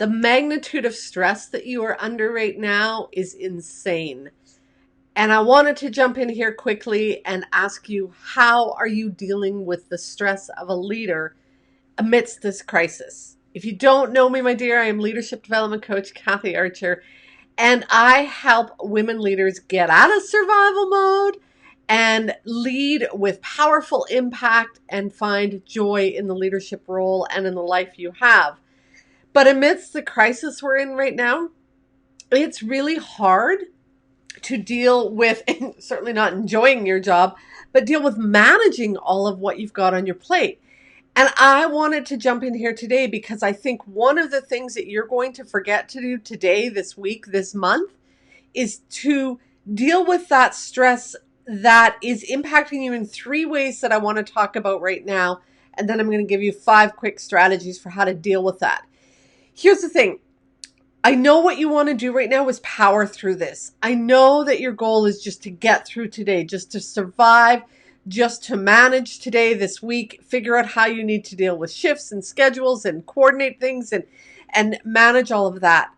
The magnitude of stress that you are under right now is insane. And I wanted to jump in here quickly and ask you, how are you dealing with the stress of a leader amidst this crisis? If you don't know me, my dear, I am leadership development coach Kathy Archer, and I help women leaders get out of survival mode and lead with powerful impact and find joy in the leadership role and in the life you have. But amidst the crisis we're in right now, it's really hard to deal with, and certainly not enjoying your job, but deal with managing all of what you've got on your plate. And I wanted to jump in here today because I think one of the things that you're going to forget to do today, this week, this month, is to deal with that stress that is impacting you in 3 ways that I want to talk about right now. And then I'm going to give you 5 quick strategies for how to deal with that. Here's the thing. I know what you want to do right now is power through this. I know that your goal is just to get through today, just to survive, just to manage today, this week, figure out how you need to deal with shifts and schedules and coordinate things and manage all of that.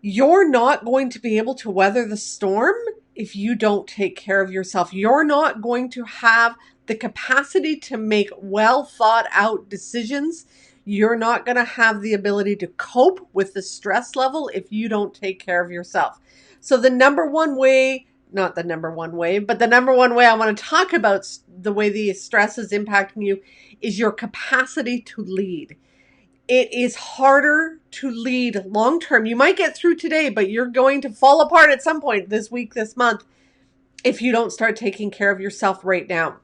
You're not going to be able to weather the storm if you don't take care of yourself. You're not going to have the capacity to make well thought out decisions. You're not going to have the ability to cope with the stress level if you don't take care of yourself. So the number one way, not the number one way, but the number one way I want to talk about the way the stress is impacting you is your capacity to lead. It is harder to lead long term. You might get through today, but you're going to fall apart at some point this week, this month, if you don't start taking care of yourself right now.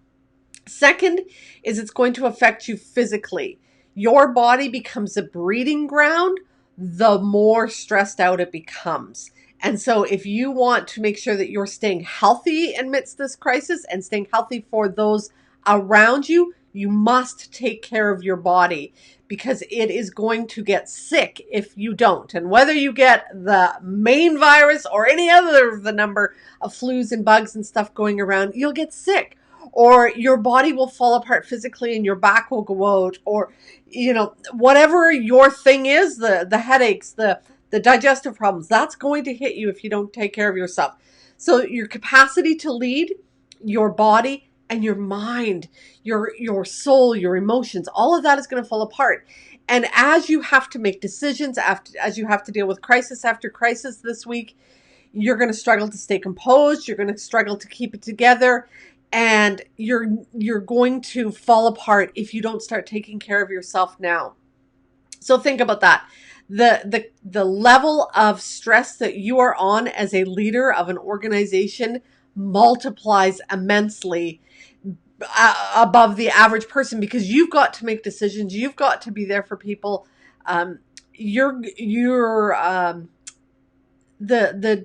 Second is it's going to affect you physically. Your body becomes a breeding ground the more stressed out it becomes. And so if you want to make sure that you're staying healthy amidst this crisis and staying healthy for those around you, you must take care of your body because it is going to get sick if you don't. And whether you get the main virus or any other of the number of flus and bugs and stuff going around, you'll get sick. Or your body will fall apart physically and your back will go out, or, whatever your thing is, the headaches, the digestive problems, that's going to hit you if you don't take care of yourself. So your capacity to lead, your body, and your mind, your soul, your emotions, all of that is going to fall apart. And as you have to make decisions, as you have to deal with crisis after crisis this week, you're going to struggle to stay composed. You're going to struggle to keep it together. And you're going to fall apart if you don't start taking care of yourself now. So think about that. The level of stress that you are on as a leader of an organization multiplies immensely above the average person because you've got to make decisions. You've got to be there for people. The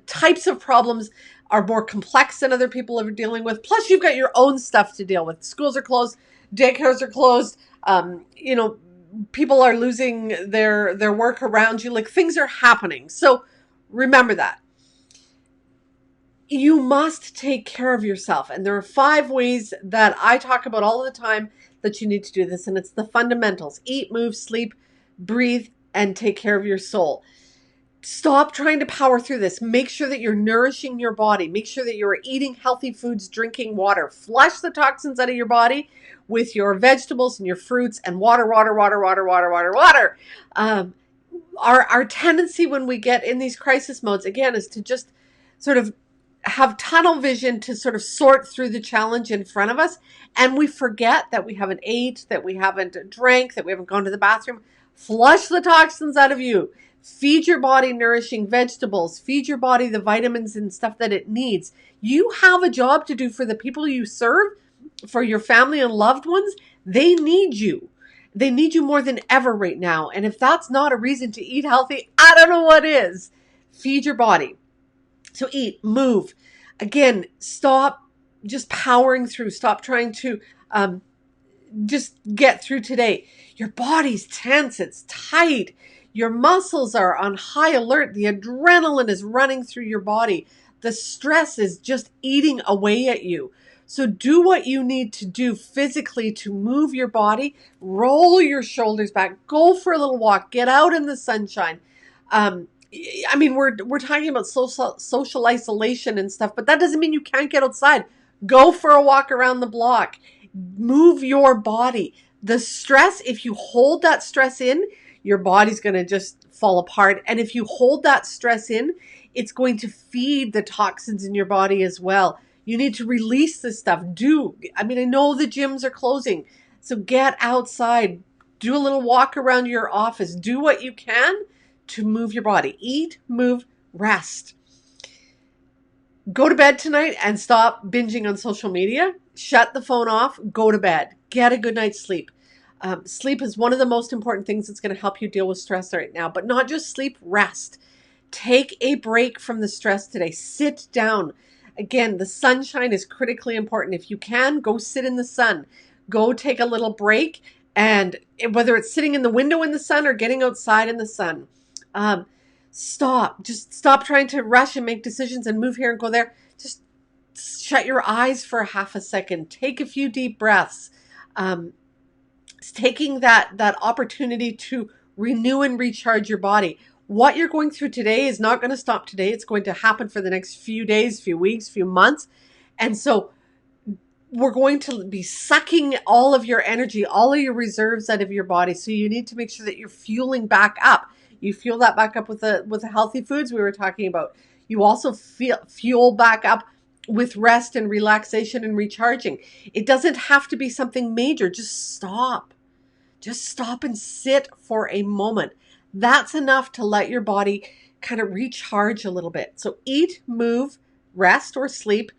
types of problems are more complex than other people are dealing with. Plus, you've got your own stuff to deal with. Schools are closed, daycares are closed. People are losing their work around you. Like, things are happening. So remember that. You must take care of yourself. And there are 5 ways that I talk about all the time that you need to do this. And it's the fundamentals: eat, move, sleep, breathe, and take care of your soul. Stop trying to power through this. Make sure that you're nourishing your body. Make sure that you're eating healthy foods, drinking water. Flush the toxins out of your body with your vegetables and your fruits and water. Our tendency when we get in these crisis modes, again, is to just sort of have tunnel vision to sort of sort through the challenge in front of us. And we forget that we haven't ate, that we haven't drank, that we haven't gone to the bathroom. Flush the toxins out of you. Feed your body nourishing vegetables. Feed your body the vitamins and stuff that it needs. You have a job to do for the people you serve, for your family and loved ones. They need you. They need you more than ever right now. And if that's not a reason to eat healthy, I don't know what is. Feed your body. So eat, move. Again, stop just powering through. Stop trying to just get through today. Your body's tense. It's tight. Your muscles are on high alert. The adrenaline is running through your body. The stress is just eating away at you. So do what you need to do physically to move your body. Roll your shoulders back. Go for a little walk. Get out in the sunshine. I mean, we're talking about social isolation and stuff, but that doesn't mean you can't get outside. Go for a walk around the block. Move your body. The stress, if you hold that stress in, your body's going to just fall apart. And if you hold that stress in, it's going to feed the toxins in your body as well. You need to release this stuff. I mean, I know the gyms are closing, so get outside. Do a little walk around your office. Do what you can to move your body. Eat, move, rest. Go to bed tonight and stop binging on social media. Shut the phone off. Go to bed. Get a good night's sleep. Sleep is one of the most important things that's going to help you deal with stress right now. But not just sleep, rest. Take a break from the stress today. Sit down. Again, the sunshine is critically important. If you can, go sit in the sun. Go take a little break. And whether it's sitting in the window in the sun or getting outside in the sun, just stop trying to rush and make decisions and move here and go there. Just shut your eyes for half a second. Take a few deep breaths. It's taking that opportunity to renew and recharge your body. What you're going through today is not going to stop today. It's going to happen for the next few days, few weeks, few months. And so we're going to be sucking all of your energy, all of your reserves out of your body. So you need to make sure that you're fueling back up. You fuel that back up with the healthy foods we were talking about. You also fuel back up with rest and relaxation and recharging. It doesn't have to be something major. Just stop. Just stop and sit for a moment. That's enough to let your body kind of recharge a little bit. So eat, move, rest or sleep.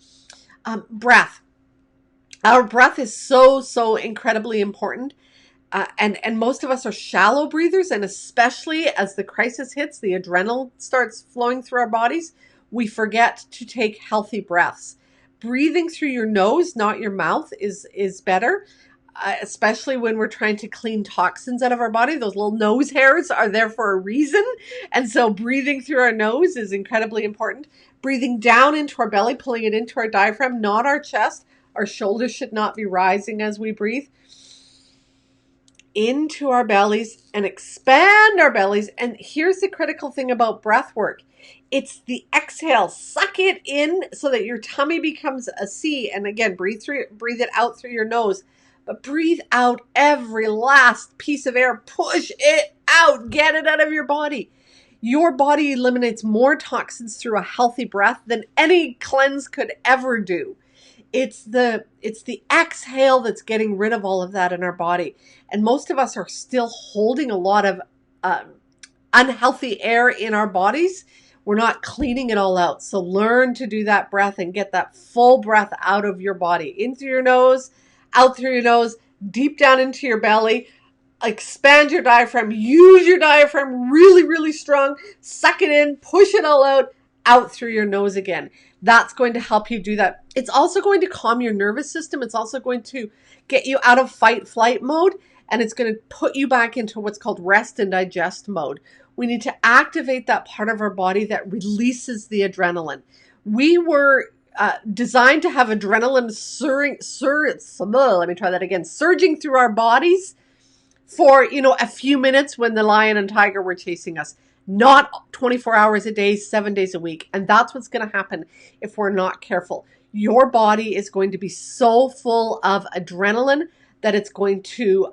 Breath. Our breath is so incredibly important. And most of us are shallow breathers, and especially as the crisis hits, the adrenaline starts flowing through our bodies, we forget to take healthy breaths. Breathing through your nose, not your mouth, is better, especially when we're trying to clean toxins out of our body. Those little nose hairs are there for a reason, and so breathing through our nose is incredibly important. Breathing down into our belly, pulling it into our diaphragm, not our chest. Our shoulders should not be rising as we breathe. Into our bellies and expand our bellies. And here's the critical thing about breath work. It's the exhale. Suck it in so that your tummy becomes a C. And again, breathe it out through your nose. But breathe out every last piece of air. Push it out. Get it out of your body. Your body eliminates more toxins through a healthy breath than any cleanse could ever do. It's the exhale that's getting rid of all of that in our body. And most of us are still holding a lot of unhealthy air in our bodies. We're not cleaning it all out. So learn to do that breath and get that full breath out of your body. In through your nose, out through your nose, deep down into your belly. Expand your diaphragm. Use your diaphragm really, really strong. Suck it in, push it all out through your nose again. That's going to help you do that. It's also going to calm your nervous system. It's also going to get you out of fight-flight mode, and it's going to put you back into what's called rest and digest mode. We need to activate that part of our body that releases the adrenaline. We were designed to have adrenaline surging through our bodies for, a few minutes when the lion and tiger were chasing us. Not 24 hours a day, 7 days a week. And that's what's going to happen if we're not careful. Your body is going to be so full of adrenaline that it's going to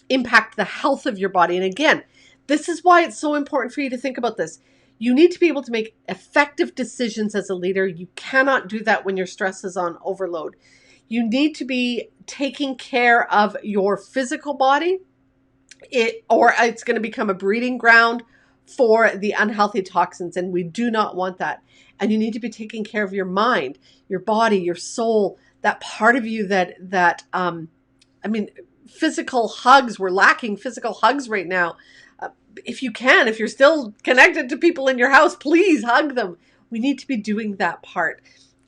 impact the health of your body. And again, this is why it's so important for you to think about this. You need to be able to make effective decisions as a leader. You cannot do that when your stress is on overload. You need to be taking care of your physical body, or it's going to become a breeding ground for the unhealthy toxins, and we do not want that. And you need to be taking care of your mind, your body, your soul, that part of you physical hugs. We're lacking physical hugs right now. If you're still connected to people in your house, please hug them. We need to be doing that part.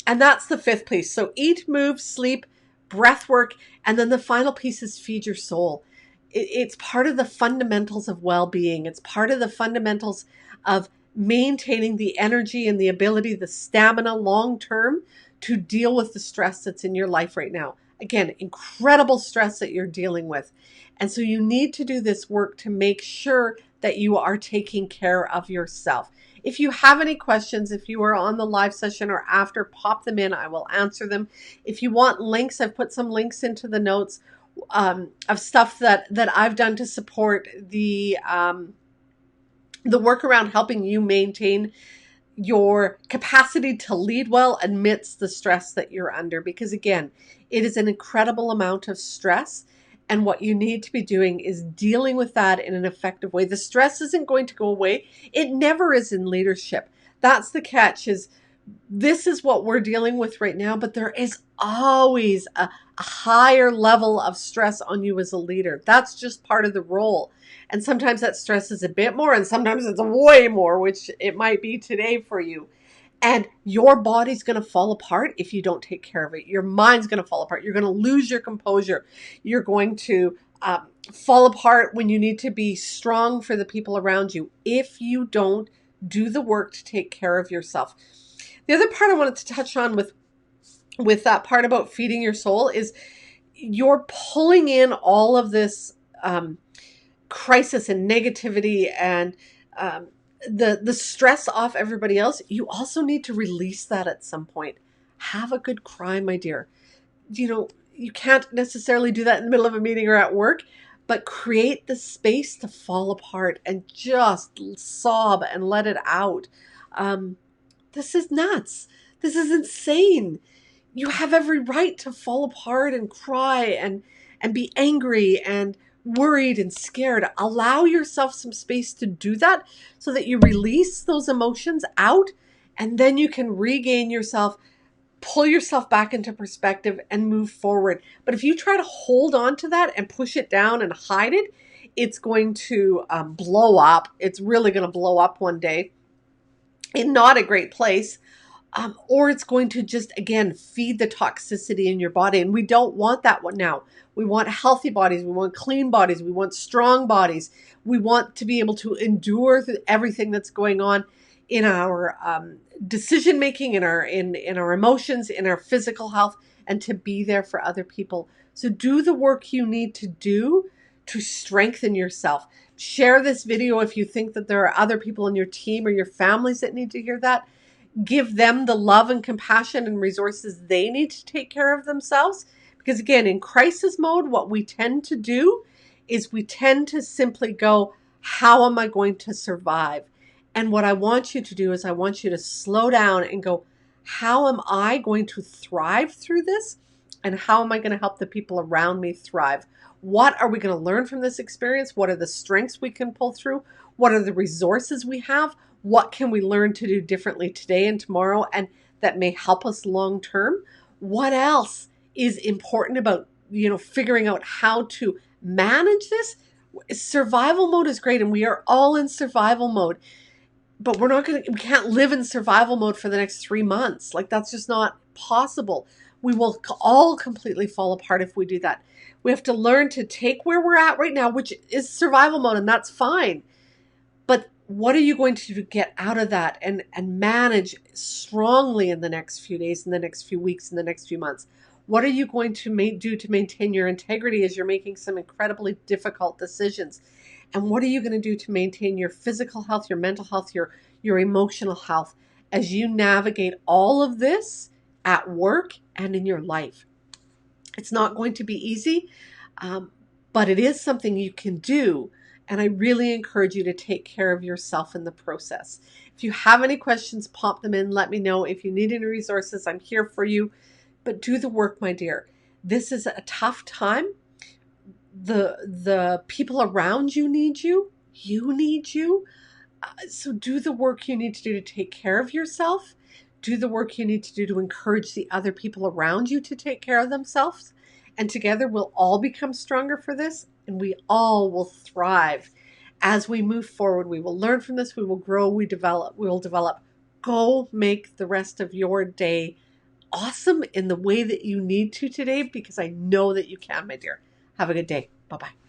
And that's the fifth piece. So eat, move, sleep, breath work, and then the final piece is feed your soul. It's part of the fundamentals of well-being. It's part of the fundamentals of maintaining the energy and the ability, the stamina long-term to deal with the stress that's in your life right now. Again, incredible stress that you're dealing with. And so you need to do this work to make sure that you are taking care of yourself. If you have any questions, if you are on the live session or after, pop them in. I will answer them. If you want links, I've put some links into the notes of stuff that I've done to support the work around helping you maintain your capacity to lead well amidst the stress that you're under. Because again, it is an incredible amount of stress. And what you need to be doing is dealing with that in an effective way. The stress isn't going to go away. It never is in leadership. That's the catch, is this is what we're dealing with right now, but there is always a higher level of stress on you as a leader. That's just part of the role. And sometimes that stress is a bit more, and sometimes it's way more, which it might be today for you. And your body's going to fall apart if you don't take care of it. Your mind's going to fall apart. You're going to lose your composure. You're going to fall apart when you need to be strong for the people around you if you don't do the work to take care of yourself. The other part I wanted to touch on with that part about feeding your soul is you're pulling in all of this crisis and negativity and the stress off everybody else. You also need to release that at some point. Have a good cry, my dear. You can't necessarily do that in the middle of a meeting or at work, but create the space to fall apart and just sob and let it out. This is nuts. This is insane. You have every right to fall apart and cry and be angry and worried and scared. Allow yourself some space to do that so that you release those emotions out, and then you can regain yourself, pull yourself back into perspective and move forward. But if you try to hold on to that and push it down and hide it, it's going to blow up. It's really going to blow up one day in not a great place. Or it's going to just, again, feed the toxicity in your body. And we don't want that one now. We want healthy bodies. We want clean bodies. We want strong bodies. We want to be able to endure everything that's going on in our decision making, in our emotions, in our physical health, and to be there for other people. So do the work you need to do to strengthen yourself. Share this video if you think that there are other people in your team or your families that need to hear that. Give them the love and compassion and resources they need to take care of themselves. Because again, in crisis mode, what we tend to do is we tend to simply go, how am I going to survive? And what I want you to do is I want you to slow down and go, how am I going to thrive through this? And how am I going to help the people around me thrive? What are we going to learn from this experience? What are the strengths we can pull through? What are the resources we have? What can we learn to do differently today and tomorrow, and that may help us long term? What else is important about, figuring out how to manage this? Survival mode is great, and we are all in survival mode, but we can't live in survival mode for the next 3 months. Like, that's just not possible. We will all completely fall apart if we do that. We have to learn to take where we're at right now, which is survival mode, and that's fine. But what are you going to get out of that and manage strongly in the next few days, in the next few weeks, in the next few months? What are you going to do to maintain your integrity as you're making some incredibly difficult decisions? And what are you going to do to maintain your physical health, your mental health, your emotional health as you navigate all of this at work and in your life? It's not going to be easy, but it is something you can do. And I really encourage you to take care of yourself in the process. If you have any questions, pop them in. Let me know. If you need any resources, I'm here for you. But do the work, my dear. This is a tough time. The people around you need you. You need you. So do the work you need to do to take care of yourself. Do the work you need to do to encourage the other people around you to take care of themselves. And together we'll all become stronger for this, and we all will thrive. As we move forward, we will learn from this, we will grow, we will develop. Go make the rest of your day awesome in the way that you need to today, because I know that you can, my dear. Have a good day. Bye-bye.